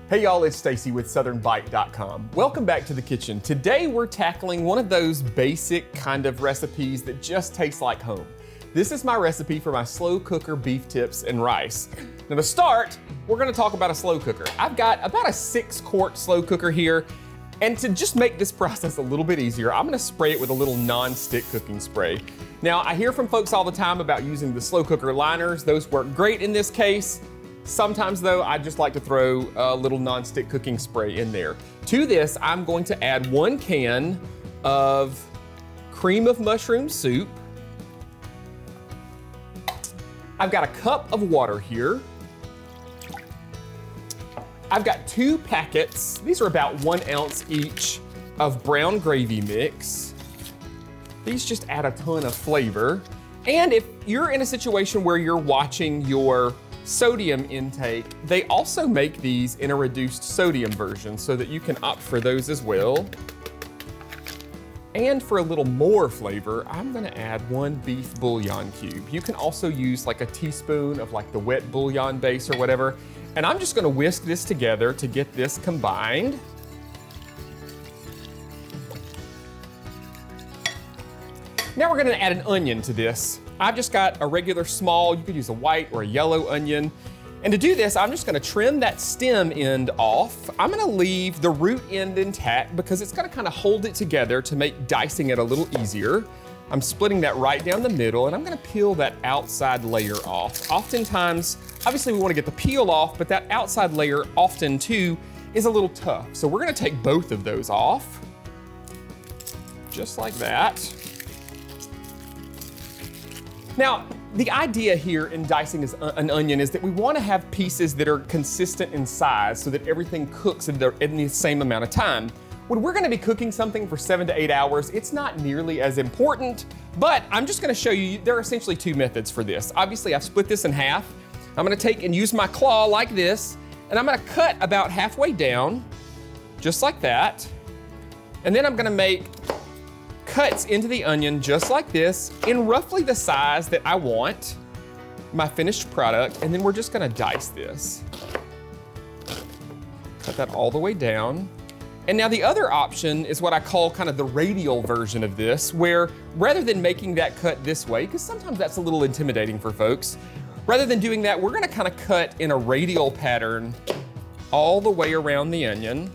Hey y'all, it's Stacy with SouthernBite.com. Welcome back to the kitchen. Today we're tackling one of those basic kind of recipes that just tastes like home. This is my recipe for my slow cooker beef tips and rice. Now to start, we're gonna talk about a slow cooker. I've got about a 6-quart slow cooker here, and to just make this process a little bit easier, I'm gonna spray it with a little non-stick cooking spray. Now I hear from folks all the time about using the slow cooker liners. Those work great in this case. Sometimes though, I just like to throw a little non-stick cooking spray in there. To this, I'm going to add 1 can of cream of mushroom soup. I've got a cup of water here. I've got 2 packets, these are about 1 ounce each, of brown gravy mix. These just add a ton of flavor. And if you're in a situation where you're watching your sodium intake, they also make these in a reduced sodium version so that you can opt for those as well. And for a little more flavor, I'm gonna add 1 beef bouillon cube. You can also use like a teaspoon of like the wet bouillon base or whatever. And I'm just gonna whisk this together to get this combined. Now we're gonna add an onion to this. I've just got a regular small, you could use a white or a yellow onion. And to do this, I'm just gonna trim that stem end off. I'm gonna leave the root end intact because it's gonna kind of hold it together to make dicing it a little easier. I'm splitting that right down the middle and I'm gonna peel that outside layer off. Oftentimes, obviously we wanna get the peel off, but that outside layer often too is a little tough. So we're gonna take both of those off, just like that. Now, the idea here in dicing an onion is that we want to have pieces that are consistent in size so that everything cooks in the same amount of time. When we're going to be cooking something for 7 to 8 hours, it's not nearly as important, but I'm just going to show you, there are essentially 2 methods for this. Obviously, I've split this in half. I'm going to take and use my claw like this, and I'm going to cut about halfway down, just like that. And then I'm going to make cuts into the onion just like this in roughly the size that I want, my finished product, and then we're just gonna dice this. Cut that all the way down. And now the other option is what I call kind of the radial version of this, where rather than making that cut this way, because sometimes that's a little intimidating for folks, rather than doing that, we're gonna kind of cut in a radial pattern all the way around the onion,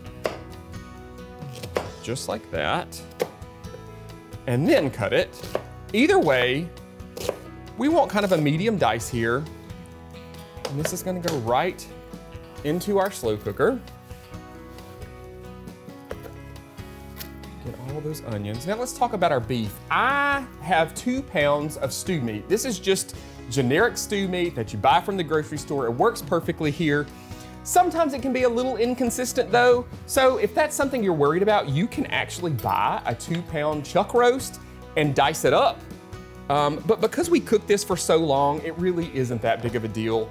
just like that. And then cut it. Either way, we want kind of a medium dice here. And this is gonna go right into our slow cooker. Get all those onions. Now let's talk about our beef. I have 2 pounds of stew meat. This is just generic stew meat that you buy from the grocery store. It works perfectly here. Sometimes it can be a little inconsistent though, so if that's something you're worried about, you can actually buy a 2-pound chuck roast and dice it up. But because we cooked this for so long, it really isn't that big of a deal.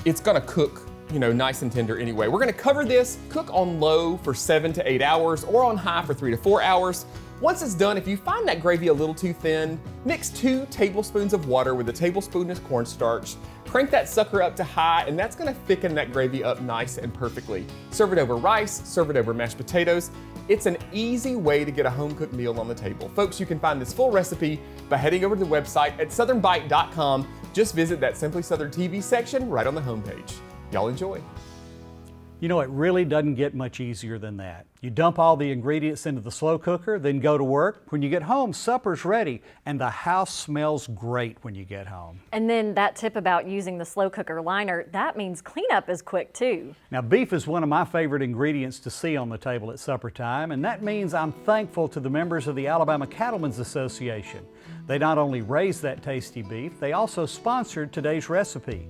It's gonna cook, nice and tender anyway. We're gonna cover this, cook on low for 7 to 8 hours or on high for 3 to 4 hours. Once it's done, if you find that gravy a little too thin, mix 2 tablespoons of water with a tablespoon of cornstarch. Crank that sucker up to high, and that's gonna thicken that gravy up nice and perfectly. Serve it over rice, serve it over mashed potatoes. It's an easy way to get a home-cooked meal on the table. Folks, you can find this full recipe by heading over to the website at SouthernBite.com. Just visit that Simply Southern TV section right on the homepage. Y'all enjoy. You know, it really doesn't get much easier than that. You dump all the ingredients into the slow cooker, then go to work. When you get home, supper's ready, and the house smells great when you get home. And then that tip about using the slow cooker liner, that means cleanup is quick too. Now, beef is one of my favorite ingredients to see on the table at supper time, and that means I'm thankful to the members of the Alabama Cattlemen's Association. They not only raise that tasty beef, they also sponsored today's recipe.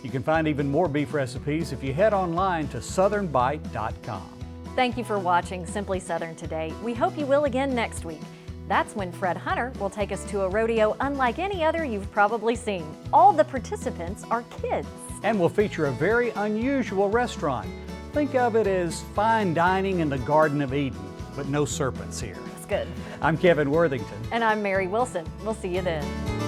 You can find even more beef recipes if you head online to SouthernBite.com. Thank you for watching Simply Southern today. We hope you will again next week. That's when Fred Hunter will take us to a rodeo unlike any other you've probably seen. All the participants are kids. And we'll feature a very unusual restaurant. Think of it as fine dining in the Garden of Eden, but no serpents here. That's good. I'm Kevin Worthington. And I'm Mary Wilson. We'll see you then.